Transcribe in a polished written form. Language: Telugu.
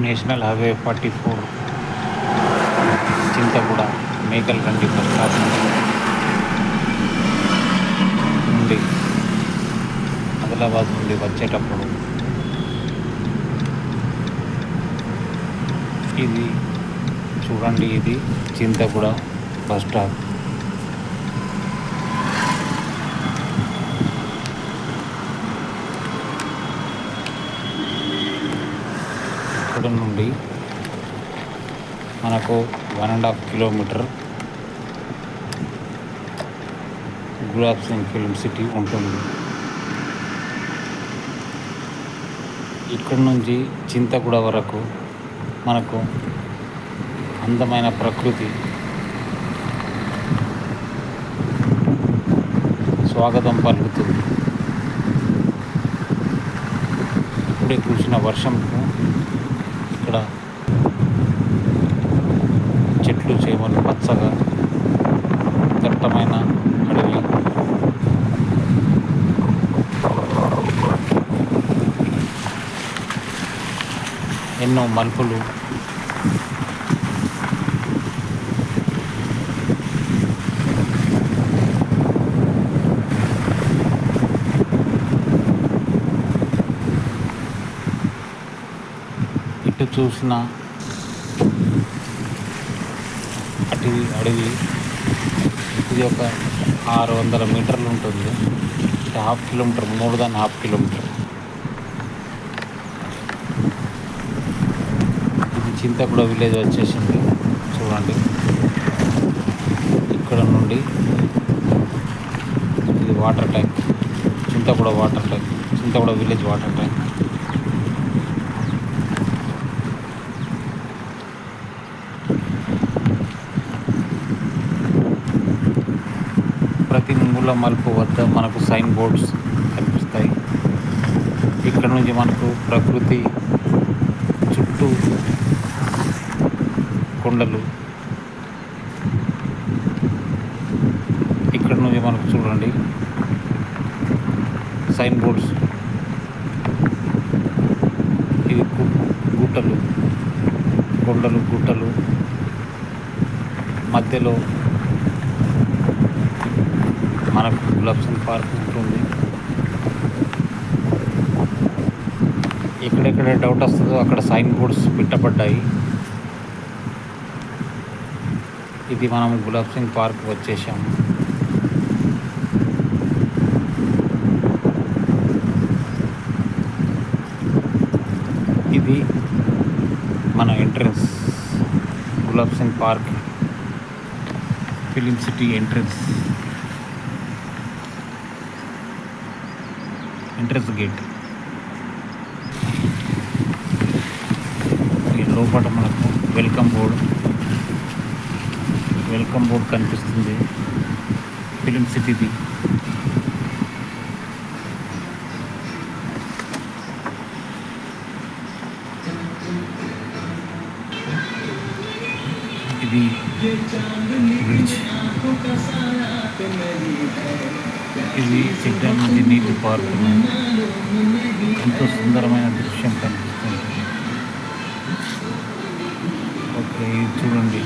National highway 44 Chintaguda Mekalagandi bus stop నుండి ఆదిలాబాద్ నుండి వచ్చేటప్పుడు ఇది చూడండి, ఇది చింతగూడ బస్ స్టాప్. ఇక్కడ నుండి మనకు 1.5 kilometre Gulab Singh film city ఉంటుంది. ఇక్కడ నుంచి చింతగూడ వరకు మనకు అందమైన ప్రకృతి స్వాగతం పలుకుతుంది. ఇప్పుడే కురిసిన వర్షంకు ఇక్కడ చెట్లు చేమలు పచ్చగా దట్టమైన అడవి, ఎన్నో మలుపులు, ఇటు చూసిన అడవి. ఇది ఒక 600 మీటర్లు ఉంటుంది. 1/2 కిలోమీటర్, మోర్ దాన్ 1/2 కిలోమీటర్. ఇది చింతగూడ విలేజ్ వచ్చేసింది. చూడండి, ఇక్కడ నుండి ఇది water tank, Chintaguda water tank, Chintaguda village water tank. ప్రతి మూల మలుపు వద్ద మనకు సైన్ బోర్డ్స్ కనిపిస్తాయి. ఇక్కడ నుంచి మనకు ప్రకృతి చుట్టూ కొండలు, ఇక్కడ నుంచి మనకు చూడండి సైన్ బోర్డ్స్. ఇది గుట్టలు, కొండలు, గుట్టలు, మధ్యలో మనకు గులాబ్ సింగ్ పార్క్ ఉంటుంది. ఎక్కడెక్కడ డౌట్ వస్తుందో అక్కడ సైన్ బోర్డ్స్ పెట్టబడ్డాయి. ఇది మనం గులాబ్ సింగ్ పార్క్ వచ్చేసాము. ఇది మన entrance, gulab Singh park film city entrance gate. ఈ లోపల మనకు వెల్కమ్ బోర్డ్ కనిపిస్తుంది ఫిలిం సిటీది. ఇది బ్రిడ్జ్. ఇది చెట్ల నుంచి నీటి పారుతుంది. ఎంతో సుందరమైన దృశ్యం కనిపిస్తుంది. ఓకే, ఇది చూడండి.